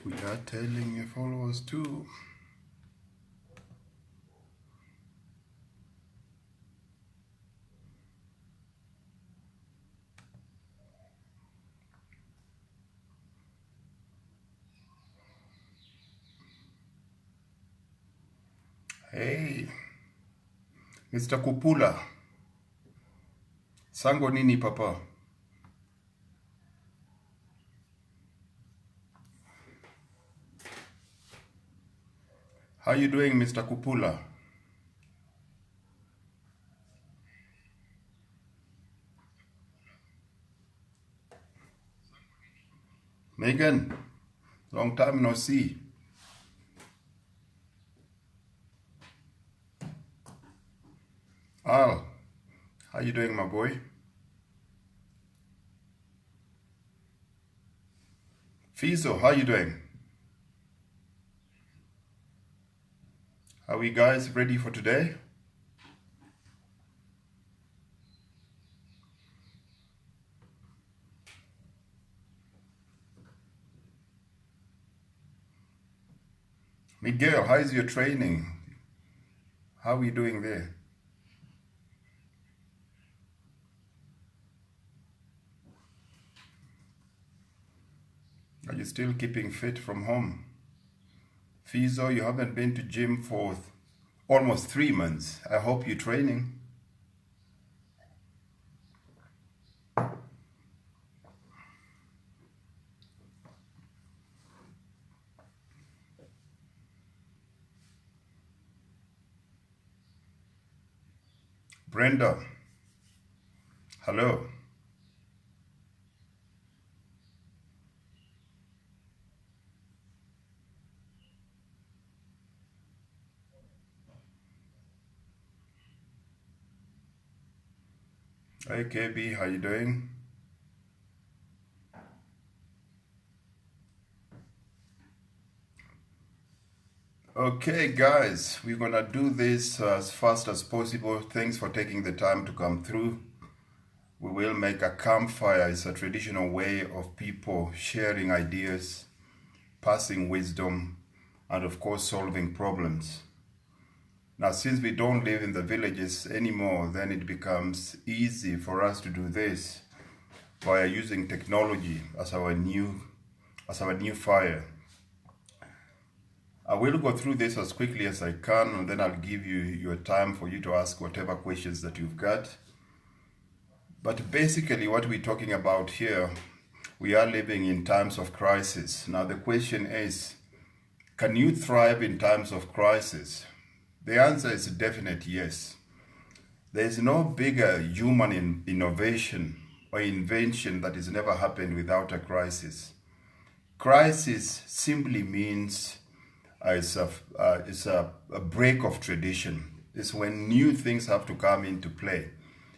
We are telling your followers too. Hey, Mr. Kupula. Sango nini papa? How you doing, Mr. Kupula? Megan, long time no see. Al, how you doing, my boy? Fizo, how you doing? Are we guys ready for today? Miguel, how is your training? How are you doing there? Are you still keeping fit from home? Fizo, you haven't been to gym for almost 3 months. I hope you're training. Brenda, hello. Hey KB, how you doing? Okay guys, we're gonna do this as fast as possible. Thanks for taking the time to come through. We will make a campfire. It's a traditional way of people sharing ideas, passing wisdom, and of course solving problems. Now, since we don't live in the villages anymore, then it becomes easy for us to do this via using technology as our new fire. I will go through this as quickly as I can, and then I'll give you your time for you to ask whatever questions that you've got. But basically what we're talking about here, we are living in times of crisis. Now the question is, can you thrive in times of crisis? The answer is a definite yes. There is no bigger human innovation or invention that has never happened without a crisis. Crisis simply means it's a break of tradition. It's when new things have to come into play.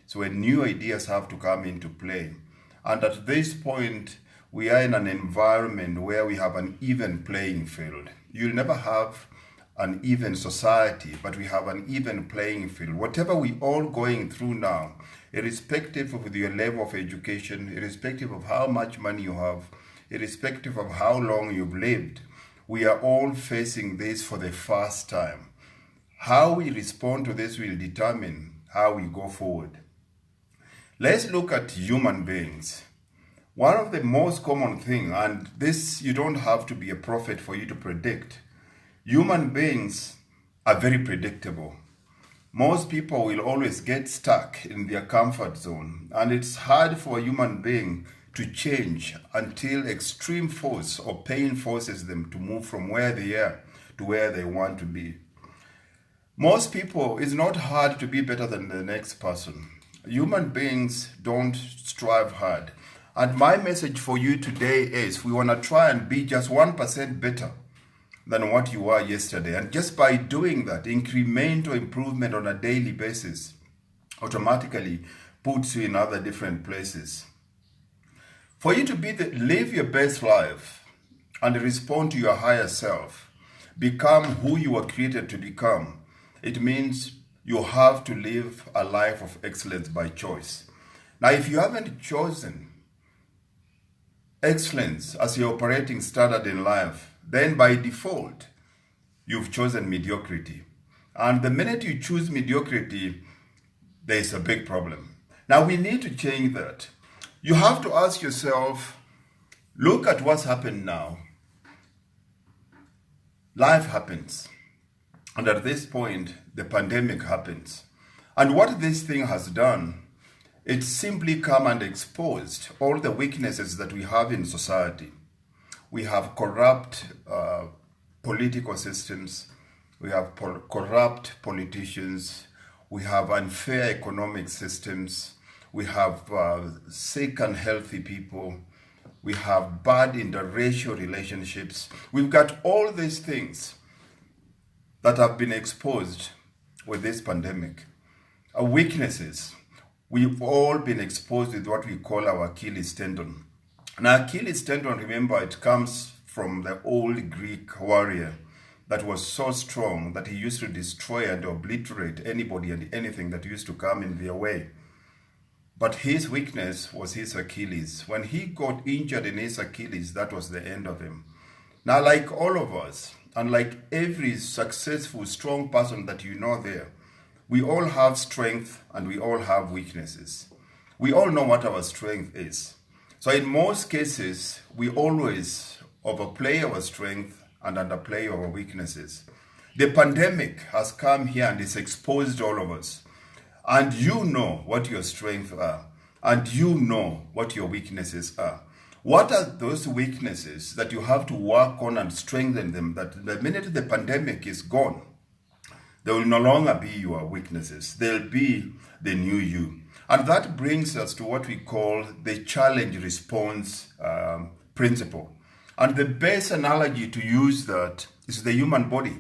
It's when new ideas have to come into play. And at this point, we are in an environment where we have an even playing field. You'll never have an even society, but we have an even playing field. Whatever we all going through now, irrespective of your level of education, irrespective of how much money you have, irrespective of how long you've lived, we are all facing this for the first time. How we respond to this will determine how we go forward. Let's look at human beings. One of the most common things, and this you don't have to be a prophet for you to predict, human beings are very predictable. Most people will always get stuck in their comfort zone, and it's hard for a human being to change until extreme force or pain forces them to move from where they are to where they want to be. Most people, it's not hard to be better than the next person. Human beings don't strive hard. And my message for you today is we want to try and be just 1% better than what you were yesterday. And just by doing that, incremental improvement on a daily basis automatically puts you in other different places. For you to live your best life and respond to your higher self, become who you were created to become, it means you have to live a life of excellence by choice. Now, if you haven't chosen excellence as your operating standard in life, then by default, you've chosen mediocrity. And the minute you choose mediocrity, there's a big problem. Now we need to change that. You have to ask yourself, look at what's happened now. Life happens. And at this point, the pandemic happens. And what this thing has done, it's simply come and exposed all the weaknesses that we have in society. We have corrupt political systems. We have corrupt politicians. We have unfair economic systems. We have sick and healthy people. We have bad interracial relationships. We've got all these things that have been exposed with this pandemic. Our weaknesses, we've all been exposed with what we call our Achilles tendon. Now, Achilles tendon, remember, it comes from the old Greek warrior that was so strong that he used to destroy and obliterate anybody and anything that used to come in their way. But his weakness was his Achilles. When he got injured in his Achilles, that was the end of him. Now, like all of us, and like every successful, strong person that you know there, we all have strength and we all have weaknesses. We all know what our strength is. So in most cases, we always overplay our strength and underplay our weaknesses. The pandemic has come here and it's exposed all of us. And you know what your strengths are. And you know what your weaknesses are. What are those weaknesses that you have to work on and strengthen them, that the minute the pandemic is gone, they will no longer be your weaknesses. They'll be the new you. And that brings us to what we call the challenge response principle. And the best analogy to use that is the human body.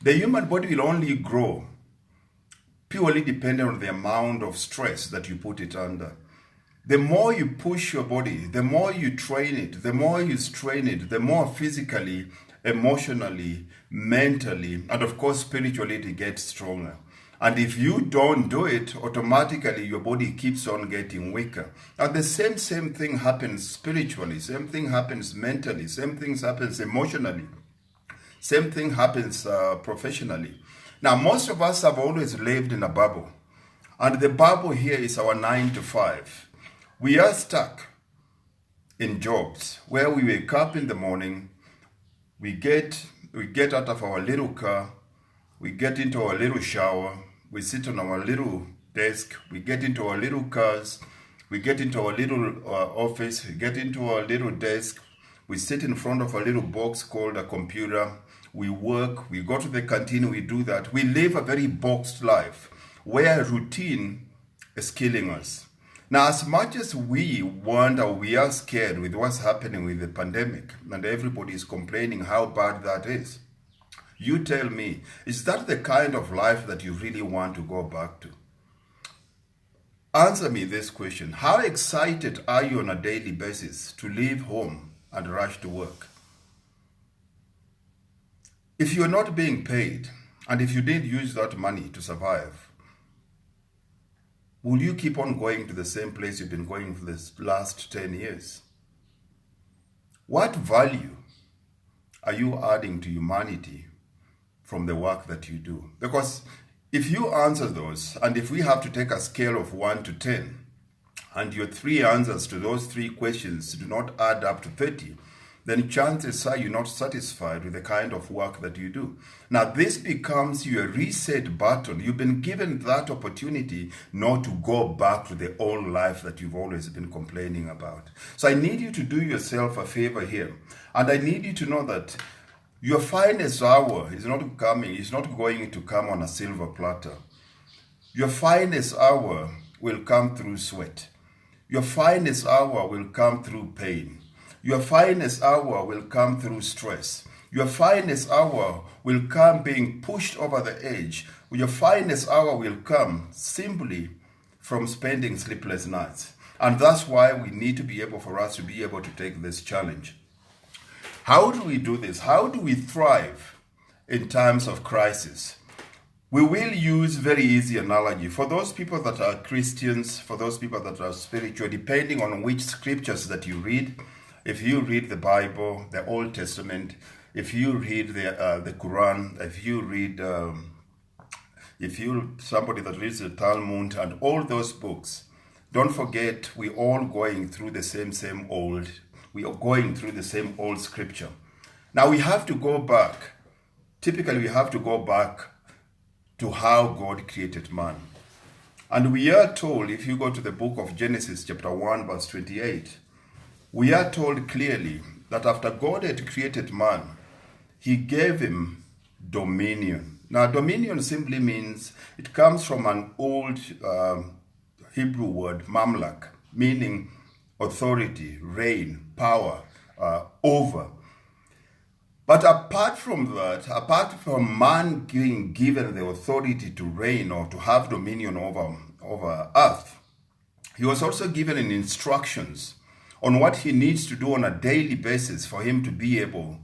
The human body will only grow purely dependent on the amount of stress that you put it under. The more you push your body, the more you train it, the more you strain it, the more physically, emotionally, mentally, and of course spiritually it gets stronger. And if you don't do it, automatically your body keeps on getting weaker. And the same thing happens spiritually, same thing happens mentally, same thing happens emotionally, same thing happens professionally. Now, most of us have always lived in a bubble. And the bubble here is our 9 to 5. We are stuck in jobs where we wake up in the morning, we get out of our little car, we get into our little shower, we sit on our little desk, we get into our little cars, we get into our little office, we get into our little desk, we sit in front of a little box called a computer, we work, we go to the canteen, we do that. We live a very boxed life where routine is killing us. Now, as much as we wonder, we are scared with what's happening with the pandemic, and everybody is complaining how bad that is. You tell me, is that the kind of life that you really want to go back to? Answer me this question. How excited are you on a daily basis to leave home and rush to work? If you're not being paid, and if you did use that money to survive, will you keep on going to the same place you've been going for the last 10 years? What value are you adding to humanity from the work that you do? Because if you answer those, and if we have to take a scale of 1 to 10, and your 3 answers to those 3 questions do not add up to 30, then chances are you're not satisfied with the kind of work that you do. Now, this becomes your reset button. You've been given that opportunity not to go back to the old life that you've always been complaining about. So I need you to do yourself a favor here. And I need you to know that your finest hour is not going to come on a silver platter. Your finest hour will come through sweat. Your finest hour will come through pain. Your finest hour will come through stress. Your finest hour will come being pushed over the edge. Your finest hour will come simply from spending sleepless nights. And that's why we need to be able for us to be able to take this challenge. How do we do this? How do we thrive in times of crisis? We will use very easy analogy. For those people that are Christians, for those people that are spiritual, depending on which scriptures that you read, if you read the Bible, the Old Testament, if you read the Quran, if you somebody that reads the Talmud and all those books, don't forget we all going through the we are going through the same old scripture. Now we have to go back. Typically we have to go back to how God created man. And we are told, if you go to the book of Genesis chapter 1 verse 28, we are told clearly that after God had created man, he gave him dominion. Now, dominion simply means, it comes from an old Hebrew word, mamlak, meaning authority, reign, power, over. But apart from that, apart from man being given the authority to reign or to have dominion over earth, he was also given instructions on what he needs to do on a daily basis for him to be able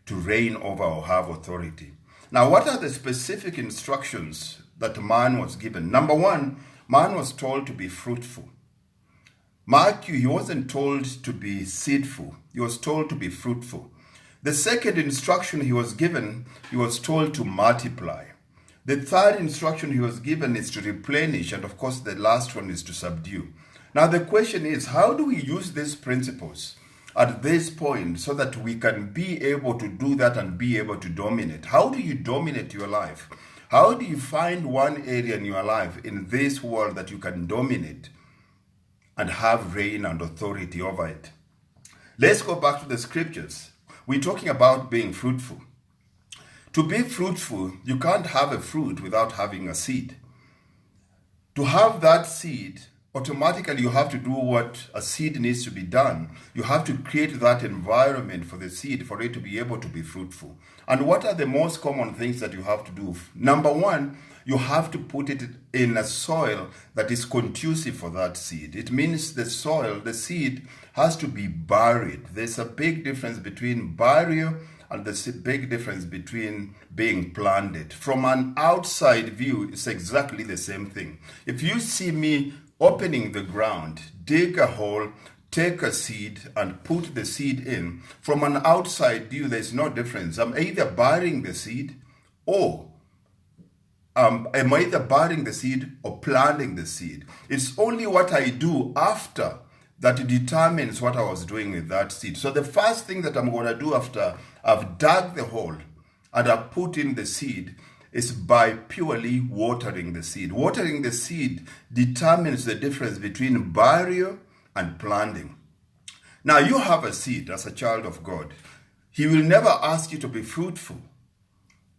to reign over or have authority. Now, what are the specific instructions that man was given? Number one, man was told to be fruitful. Mark you, he wasn't told to be seedful. He was told to be fruitful. The second instruction he was given, he was told to multiply. The third instruction he was given is to replenish, and of course the last one is to subdue. Now the question is, how do we use these principles at this point so that we can be able to do that and be able to dominate? How do you dominate your life? How do you find one area in your life in this world that you can dominate and have reign and authority over it? Let's go back to the scriptures. We're talking about being fruitful. To be fruitful, you can't have a fruit without having a seed. To have that seed, automatically you have to do what a seed needs to be done. You have to create that environment for the seed for it to be able to be fruitful. And what are the most common things that you have to do? Number one, you have to put it in a soil that is conducive for that seed. It means the soil, the seed has to be buried. There's a big difference between burial and the big difference between being planted. From an outside view, it's exactly the same thing. If you see me opening the ground, dig a hole, take a seed and put the seed in, from an outside view, there's no difference. I'm either burying the seed or am either burying the seed or planting the seed. It's only what I do after that determines what I was doing with that seed. So the first thing that I'm going to do after I've dug the hole and I've put in the seed is by purely watering the seed. Watering the seed determines the difference between burial and planting. Now you have a seed as a child of God. He will never ask you to be fruitful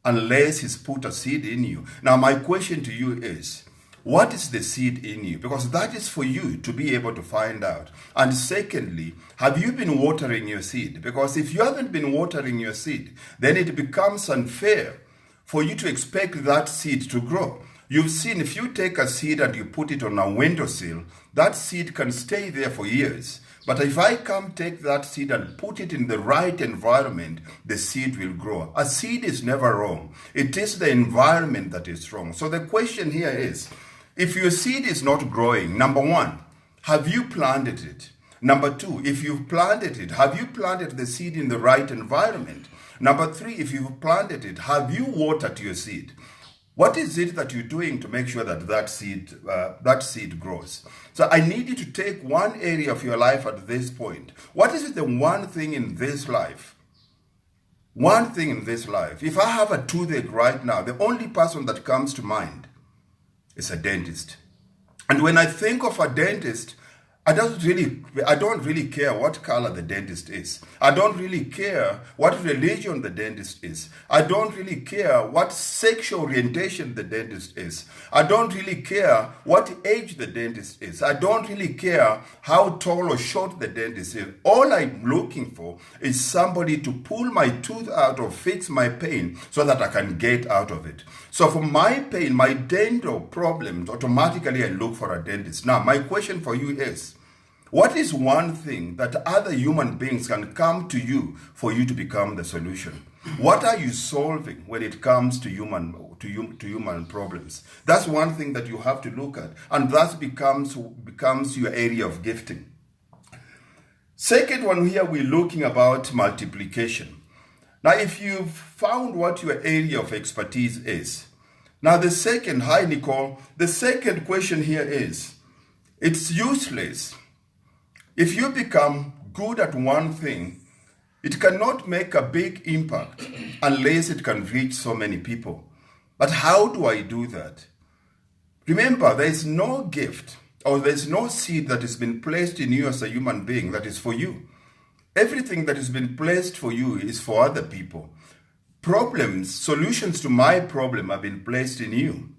unless he's put a seed in you. Now my question to you is, what is the seed in you? Because that is for you to be able to find out. And secondly, have you been watering your seed? Because if you haven't been watering your seed, then it becomes unfair for you to expect that seed to grow. You've seen, if you take a seed and you put it on a windowsill, that seed can stay there for years. But if I come take that seed and put it in the right environment, the seed will grow. A seed is never wrong. It is the environment that is wrong. So the question here is, if your seed is not growing, number one, have you planted it? Number two, if you've planted it, have you planted the seed in the right environment? Number three, if you've planted it, have you watered your seed? What is it that you're doing to make sure that that seed grows? So I need you to take one area of your life at this point. What is the one thing in this life? One thing in this life. If I have a toothache right now, the only person that comes to mind is a dentist. And when I think of a dentist, I don't really care what color the dentist is. I don't really care what religion the dentist is. I don't really care what sexual orientation the dentist is. I don't really care what age the dentist is. I don't really care how tall or short the dentist is. All I'm looking for is somebody to pull my tooth out or fix my pain so that I can get out of it. So for my pain, my dental problems, automatically I look for a dentist. Now, my question for you is, what is one thing that other human beings can come to you for you to become the solution? What are you solving when it comes to human problems? That's one thing that you have to look at, and that becomes your area of gifting. Second one here, we're looking about multiplication. Now, if you've found what your area of expertise is, now the second, hi Nicole, the second question here is, it's useless. If you become good at one thing, it cannot make a big impact unless it can reach so many people. But how do I do that? Remember, there is no gift or there is no seed that has been placed in you as a human being that is for you. Everything that has been placed for you is for other people. Problems, solutions to my problem have been placed in you.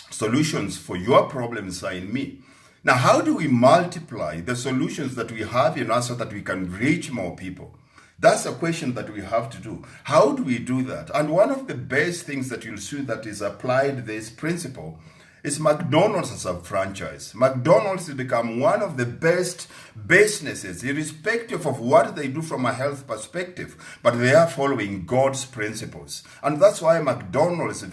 Solutions for your problems are in me. Now, how do we multiply the solutions that we have in us so that we can reach more people? That's a question that we have to do. How do we do that? And one of the best things that you'll see that is applied this principle is McDonald's as a franchise. McDonald's has become one of the best businesses, irrespective of what they do from a health perspective, but they are following God's principles. And that's why McDonald's is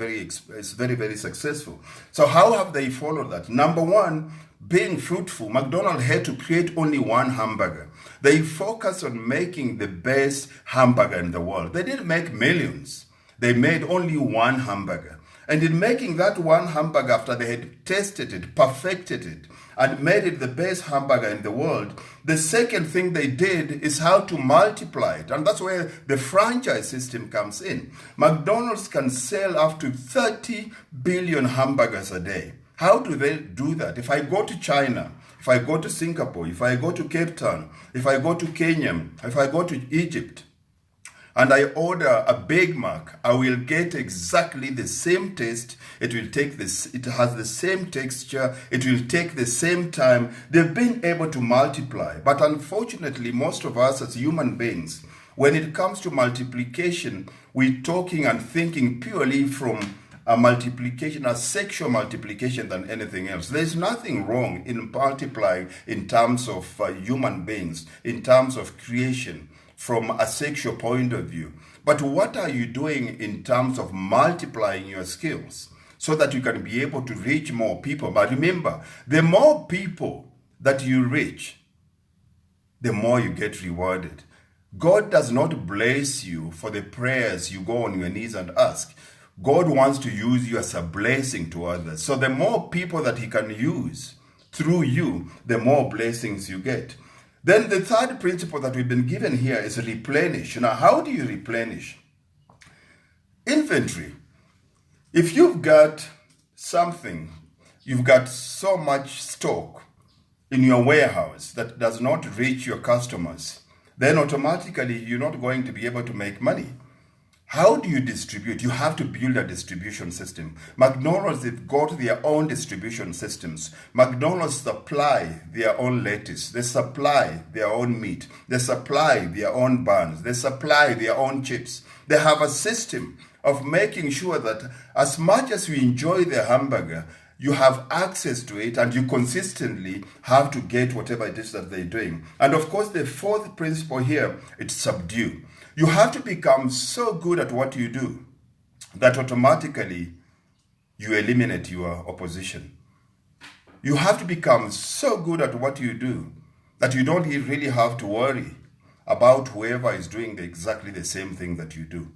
very, very successful. So how have they followed that? Number one, being fruitful, McDonald's had to create only one hamburger. They focused on making the best hamburger in the world. They didn't make millions. They made only one hamburger. And in making that one hamburger, after they had tested it, perfected it, and made it the best hamburger in the world, the second thing they did is how to multiply it. And that's where the franchise system comes in. McDonald's can sell up to 30 billion hamburgers a day. How do they do that? If I go to China, if I go to Singapore, if I go to Cape Town, if I go to Kenya, if I go to Egypt, and I order a Big Mac, I will get exactly the same taste. It has the same texture. It will take the same time. They've been able to multiply. But unfortunately, most of us as human beings, when it comes to multiplication, we're talking and thinking purely from a multiplication, a sexual multiplication than anything else. There's nothing wrong in multiplying in terms of human beings, in terms of creation, from a sexual point of view. But what are you doing in terms of multiplying your skills so that you can be able to reach more people? But remember, the more people that you reach, the more you get rewarded. God does not bless you for the prayers you go on your knees and ask. God wants to use you as a blessing to others. So the more people that he can use through you, the more blessings you get. Then the third principle that we've been given here is replenish. Now, how do you replenish? Inventory. If you've got something, you've got so much stock in your warehouse that does not reach your customers, then automatically you're not going to be able to make money. How do you distribute? You have to build a distribution system. McDonald's, they've got their own distribution systems. McDonald's supply their own lettuce. They supply their own meat. They supply their own buns. They supply their own chips. They have a system of making sure that as much as you enjoy the hamburger, you have access to it and you consistently have to get whatever it is that they're doing. And of course, the fourth principle here, it's subdue. You have to become so good at what you do that automatically you eliminate your opposition. You have to become so good at what you do that you don't really have to worry about whoever is doing exactly the same thing that you do.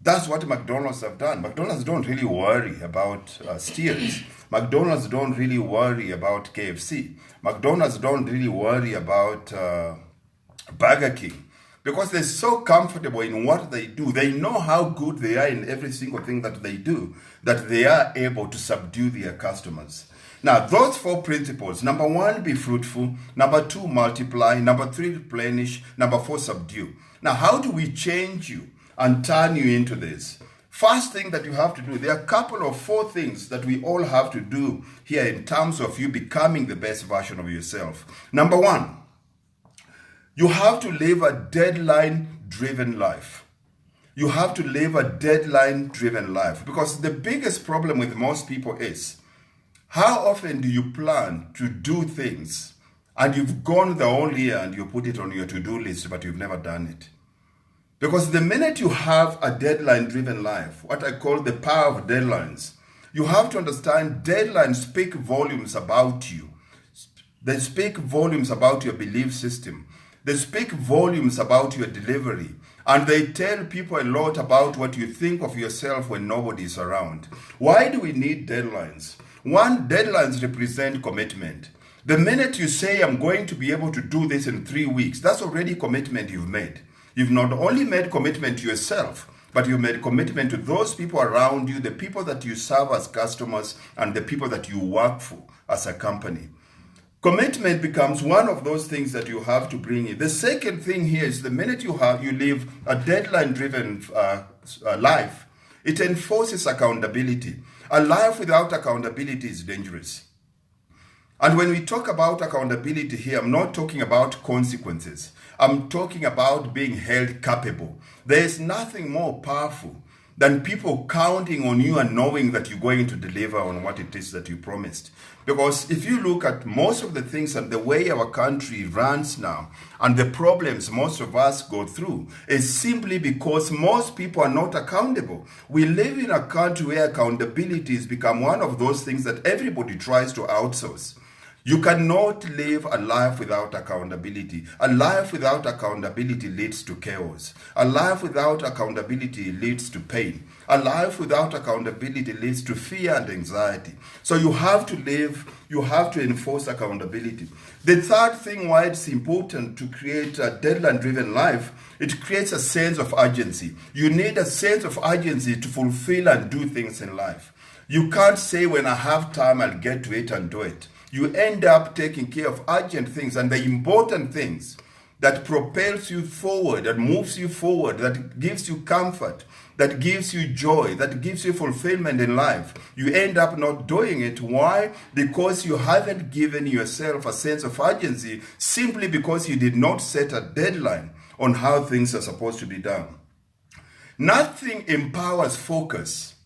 That's what McDonald's have done. McDonald's don't really worry about steers. McDonald's don't really worry about KFC. McDonald's don't really worry about Burger King. Because they're so comfortable in what they do. They know how good they are in every single thing that they do, that they are able to subdue their customers. Now, those four principles, number one, be fruitful. Number two, multiply. Number three, replenish. Number four, subdue. Now, how do we change you and turn you into this? First thing that you have to do, there are a couple of four things that we all have to do here in terms of you becoming the best version of yourself. Number one, you have to live a deadline-driven life. You have to live a deadline-driven life because the biggest problem with most people is how often do you plan to do things and you've gone the whole year and you put it on your to-do list but you've never done it? Because the minute you have a deadline-driven life, what I call the power of deadlines, you have to understand deadlines speak volumes about you. They speak volumes about your belief system. They speak volumes about your delivery. And they tell people a lot about what you think of yourself when nobody is around. Why do we need deadlines? One, deadlines represent commitment. The minute you say, I'm going to be able to do this in 3 weeks, that's already commitment you've made. You've not only made commitment to yourself, but you've made commitment to those people around you, the people that you serve as customers, and the people that you work for as a company. Commitment becomes one of those things that you have to bring in. The second thing here is the minute you live a deadline-driven life, it enforces accountability. A life without accountability is dangerous. And when we talk about accountability here, I'm not talking about consequences. I'm talking about being held capable. There is nothing more powerful than people counting on you and knowing that you're going to deliver on what it is that you promised. Because if you look at most of the things and the way our country runs now and the problems most of us go through is simply because most people are not accountable. We live in a country where accountability has become one of those things that everybody tries to outsource. You cannot live a life without accountability. A life without accountability leads to chaos. A life without accountability leads to pain. A life without accountability leads to fear and anxiety. So you have to enforce accountability. The third thing why it's important to create a deadline-driven life, it creates a sense of urgency. You need a sense of urgency to fulfill and do things in life. You can't say when I have time, I'll get to it and do it. You end up taking care of urgent things and the important things that propels you forward, that moves you forward, that gives you comfort, that gives you joy, that gives you fulfillment in life. You end up not doing it. Why? Because you haven't given yourself a sense of urgency simply because you did not set a deadline on how things are supposed to be done. Nothing empowers focus.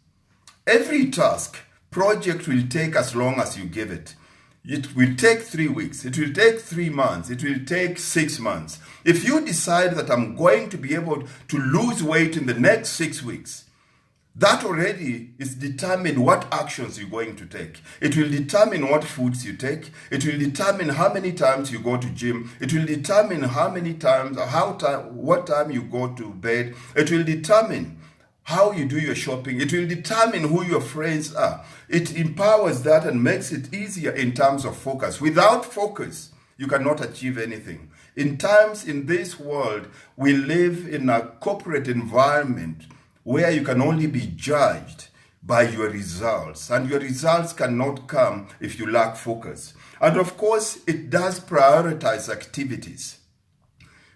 Every task, project will take as long as you give it. It will take 3 weeks. It will take 3 months. It will take 6 months. If you decide that I'm going to be able to lose weight in the next 6 weeks, that already is determined what actions you're going to take. It will determine what foods you take. It will determine how many times you go to gym. It will determine how many times, what time you go to bed. It will determine how you do your shopping. It will determine who your friends are. It empowers that and makes it easier in terms of focus. Without focus, you cannot achieve anything. In this world, we live in a corporate environment where you can only be judged by your results. And your results cannot come if you lack focus. And of course, it does prioritize activities.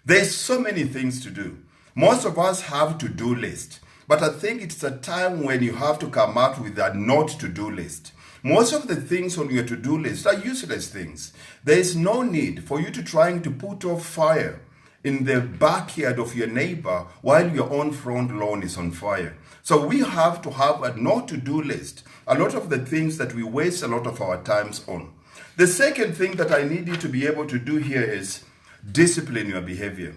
There's so many things to do. Most of us have to-do list. But I think it's a time when you have to come out with a not to-do list. Most of the things on your to-do list are useless things. There is no need for you to trying to put off fire in the backyard of your neighbor while your own front lawn is on fire. So we have to have a not to-do list. A lot of the things that we waste a lot of our times on. The second thing that I need you to be able to do here is discipline your behavior.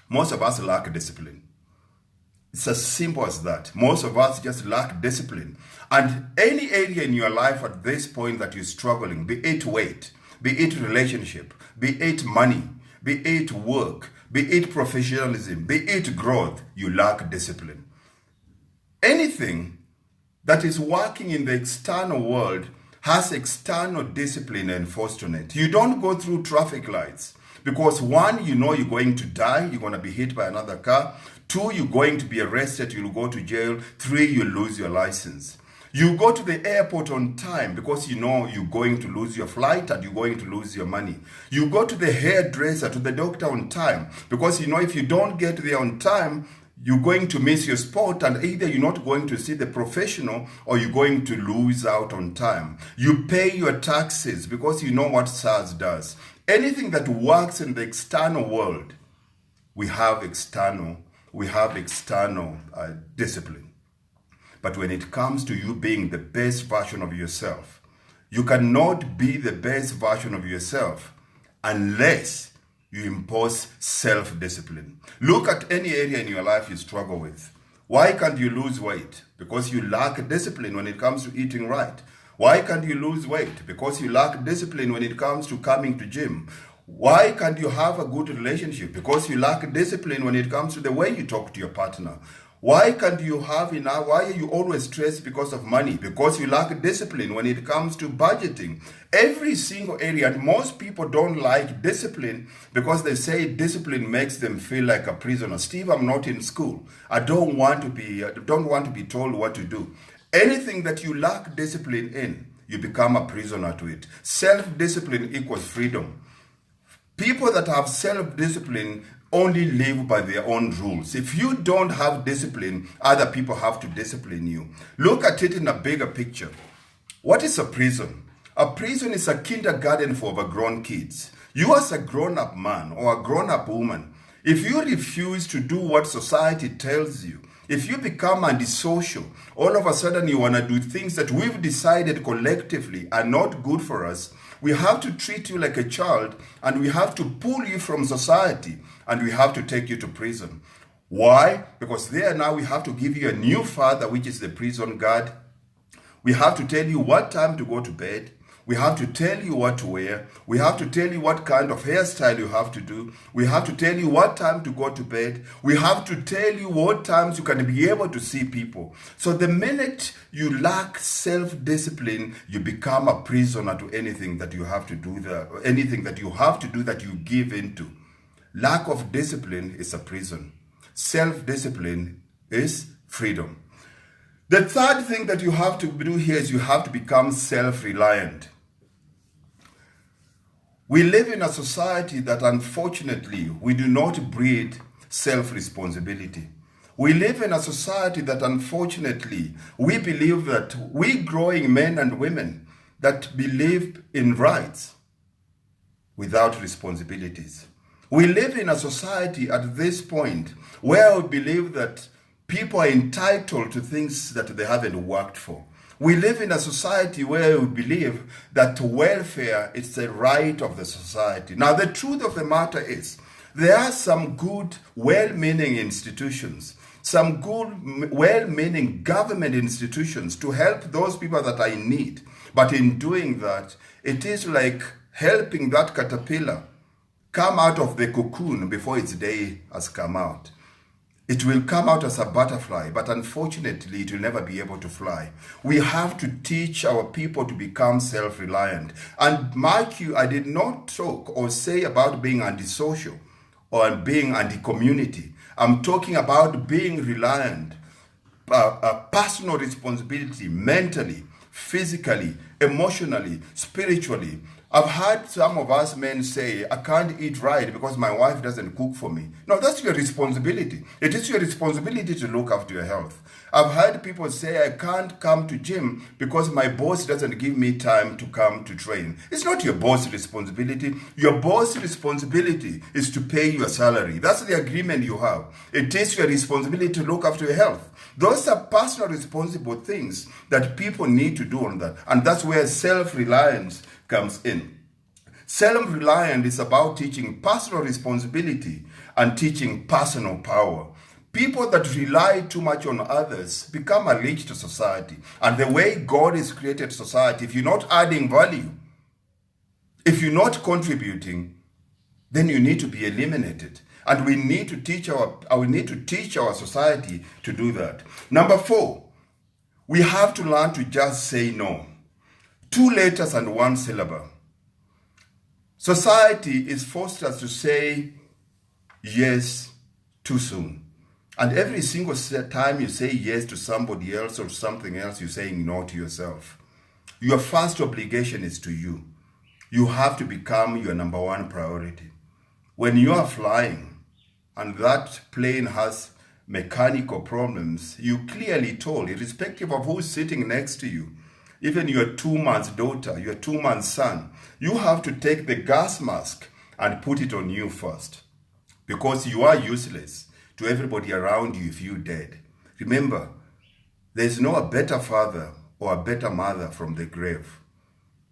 Most of us lack discipline. It's as simple as that. Most of us just lack discipline. And any area in your life at this point that you're struggling, be it weight, be it relationship, be it money, be it work, be it professionalism, be it growth, you lack discipline. Anything that is working in the external world has external discipline enforced on it. You don't go through traffic lights because one, you know you're going to die, you're going to be hit by another car. 2, you're going to be arrested, you'll go to jail. 3, you lose your license. You go to the airport on time because you know you're going to lose your flight and you're going to lose your money. You go to the hairdresser, to the doctor on time because you know if you don't get there on time, you're going to miss your spot and either you're not going to see the professional or you're going to lose out on time. You pay your taxes because you know what SARS does. Anything that works in the external world, we have external discipline. But when it comes to you being the best version of yourself, you cannot be the best version of yourself unless you impose self-discipline. Look at any area in your life you struggle with. Why can't you lose weight? Because you lack discipline when it comes to eating right. Why can't you lose weight? Because you lack discipline when it comes to coming to gym. Why can't you have a good relationship? Because you lack discipline when it comes to the way you talk to your partner. Why can't you have enough? Why are you always stressed because of money? Because you lack discipline when it comes to budgeting. Every single area, and most people don't like discipline because they say discipline makes them feel like a prisoner. Steve, I'm not in school. I don't want to be told what to do. Anything that you lack discipline in, you become a prisoner to it. Self-discipline equals freedom. People that have self-discipline only live by their own rules. If you don't have discipline, other people have to discipline you. Look at it in a bigger picture. What is a prison? A prison is a kindergarten for overgrown kids. You as a grown-up man or a grown-up woman, if you refuse to do what society tells you, if you become antisocial, all of a sudden you want to do things that we've decided collectively are not good for us, we have to treat you like a child, and we have to pull you from society, and we have to take you to prison. Why? Because there now we have to give you a new father, which is the prison guard. We have to tell you what time to go to bed. We have to tell you what to wear. We have to tell you what kind of hairstyle you have to do. We have to tell you what time to go to bed. We have to tell you what times you can be able to see people. So the minute you lack self-discipline, you become a prisoner to anything that you have to do, that you give into. Lack of discipline is a prison. Self-discipline is freedom. The third thing that you have to do here is you have to become self-reliant. We live in a society that unfortunately we do not breed self-responsibility. We live in a society that unfortunately we believe that we growing men and women that believe in rights without responsibilities. We live in a society at this point where we believe that people are entitled to things that they haven't worked for. We live in a society where we believe that welfare is the right of the society. Now, the truth of the matter is, there are some good, well-meaning institutions, some good, well-meaning government institutions to help those people that are in need. But in doing that, it is like helping that caterpillar come out of the cocoon before its day has come out. It will come out as a butterfly, but unfortunately, it will never be able to fly. We have to teach our people to become self-reliant. And mark you, I did not talk or say about being antisocial or being anti-community. I'm talking about being reliant, a personal responsibility, mentally, physically, emotionally, spiritually. I've heard some of us men say, I can't eat right because my wife doesn't cook for me. No, that's your responsibility. It is your responsibility to look after your health. I've heard people say, I can't come to gym because my boss doesn't give me time to come to train. It's not your boss' responsibility. Your boss' responsibility is to pay your salary. That's the agreement you have. It is your responsibility to look after your health. Those are personal responsible things that people need to do on that. And that's where self-reliance comes in. Self-reliant is about teaching personal responsibility and teaching personal power. People that rely too much on others become a leech to society. And the way God has created society, if you're not adding value, if you're not contributing, then you need to be eliminated. And we need to teach our society to do that. Number 4, we have to learn to just say no. 2 letters and 1 syllable. Society is forced us to say yes too soon. And every single time you say yes to somebody else or something else, you're saying no to yourself. Your first obligation is to you. You have to become your number 1 priority. When you are flying and that plane has mechanical problems, you clearly told, irrespective of who's sitting next to you, even your 2-month daughter, your 2-month son, you have to take the gas mask and put it on you first. Because you are useless to everybody around you if you're dead. Remember, there's no a better father or a better mother from the grave.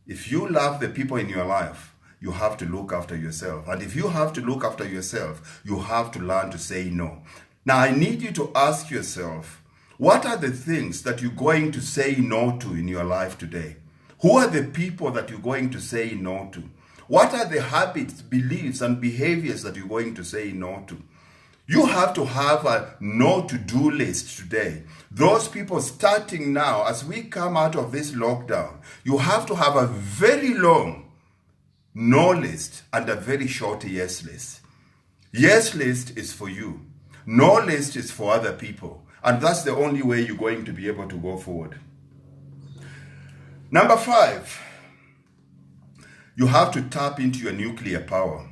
If you love the people in your life, you have to look after yourself. And if you have to look after yourself, you have to learn to say no. Now, I need you to ask yourself, what are the things that you're going to say no to in your life today? Who are the people that you're going to say no to? What are the habits, beliefs, and behaviors that you're going to say no to? You have to have a no to-do list today. Those people starting now, as we come out of this lockdown, you have to have a very long no list and a very short yes list. Yes list is for you. No list is for other people. And that's the only way you're going to be able to go forward. Number 5, you have to tap into your nuclear power.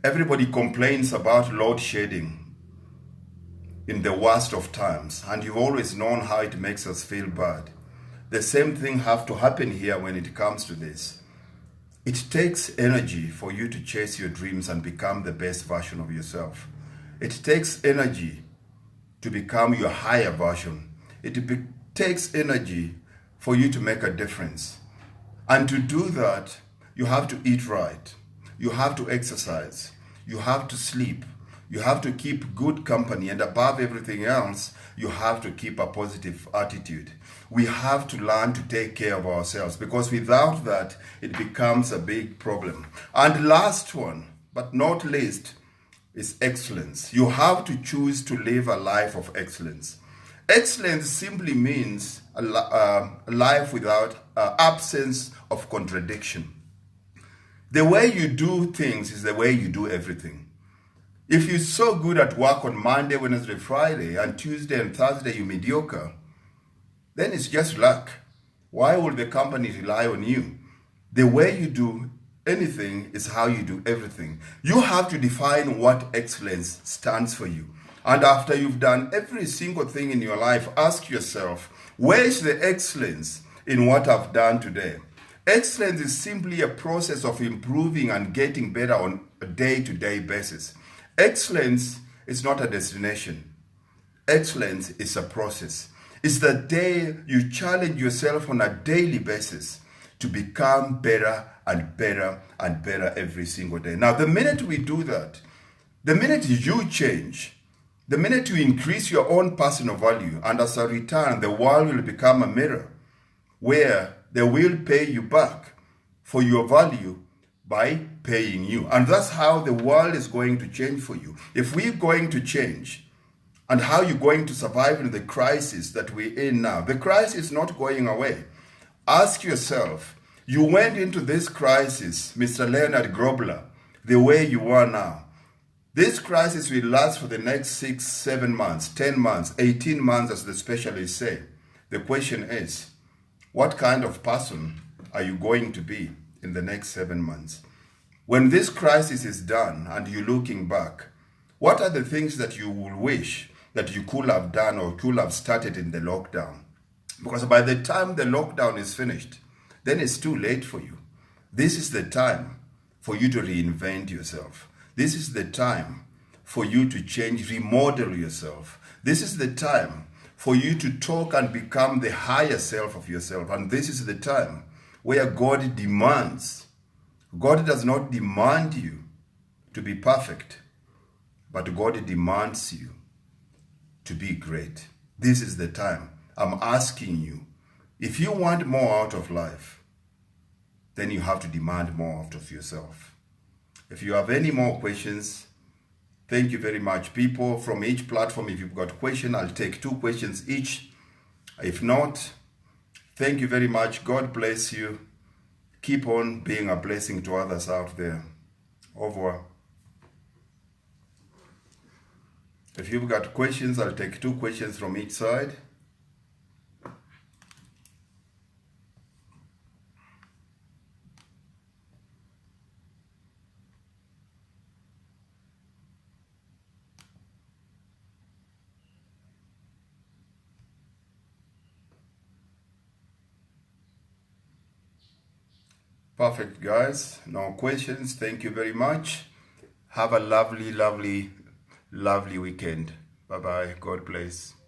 Everybody complains about load shedding in the worst of times, and you've always known how it makes us feel bad. The same thing have to happen here when it comes to this. It takes energy for you to chase your dreams and become the best version of yourself. It takes energy to become your higher version. It takes energy for you to make a difference. And to do that, you have to eat right. You have to exercise. You have to sleep. You have to keep good company. And above everything else, you have to keep a positive attitude. We have to learn to take care of ourselves, because without that, it becomes a big problem. And last one, but not least, is excellence. You have to choose to live a life of excellence. Excellence simply means a life without absence of contradiction. The way you do things is the way you do everything. If you're so good at work on Monday, Wednesday, Friday, and Tuesday and Thursday you're mediocre, then it's just luck. Why would the company rely on you? The way you do anything is how you do everything. You have to define what excellence stands for you. And after you've done every single thing in your life, ask yourself, where is the excellence in what I've done today? Excellence is simply a process of improving and getting better on a day-to-day basis. Excellence is not a destination. Excellence is a process. It's the day you challenge yourself on a daily basis to become better and better and better every single day. Now, the minute we do that, the minute you change, the minute you increase your own personal value, and as a return, the world will become a mirror where they will pay you back for your value by paying you. And that's how the world is going to change for you. If we're going to change, and how you're going to survive in the crisis that we're in now, the crisis is not going away. Ask yourself, you went into this crisis, Mr. Leonard Grobler, the way you are now. This crisis will last for the next 6, 7 months, 10 months, 18 months, as the specialists say. The question is, what kind of person are you going to be in the next 7 months? When this crisis is done and you're looking back, what are the things that you will wish that you could have done or could have started in the lockdown? Because by the time the lockdown is finished, then it's too late for you. This is the time for you to reinvent yourself. This is the time for you to change, remodel yourself. This is the time for you to talk and become the higher self of yourself. And this is the time where God demands. God does not demand you to be perfect, but God demands you to be great. This is the time. I'm asking you, if you want more out of life, then you have to demand more out of yourself. If you have any more questions, thank you very much. People from each platform, if you've got questions, I'll take 2 questions each. If not, thank you very much. God bless you. Keep on being a blessing to others out there. Au revoir. If you've got questions, I'll take 2 questions from each side. Perfect, guys. No questions. Thank you very much. Have a lovely, lovely, lovely weekend. Bye-bye. God bless.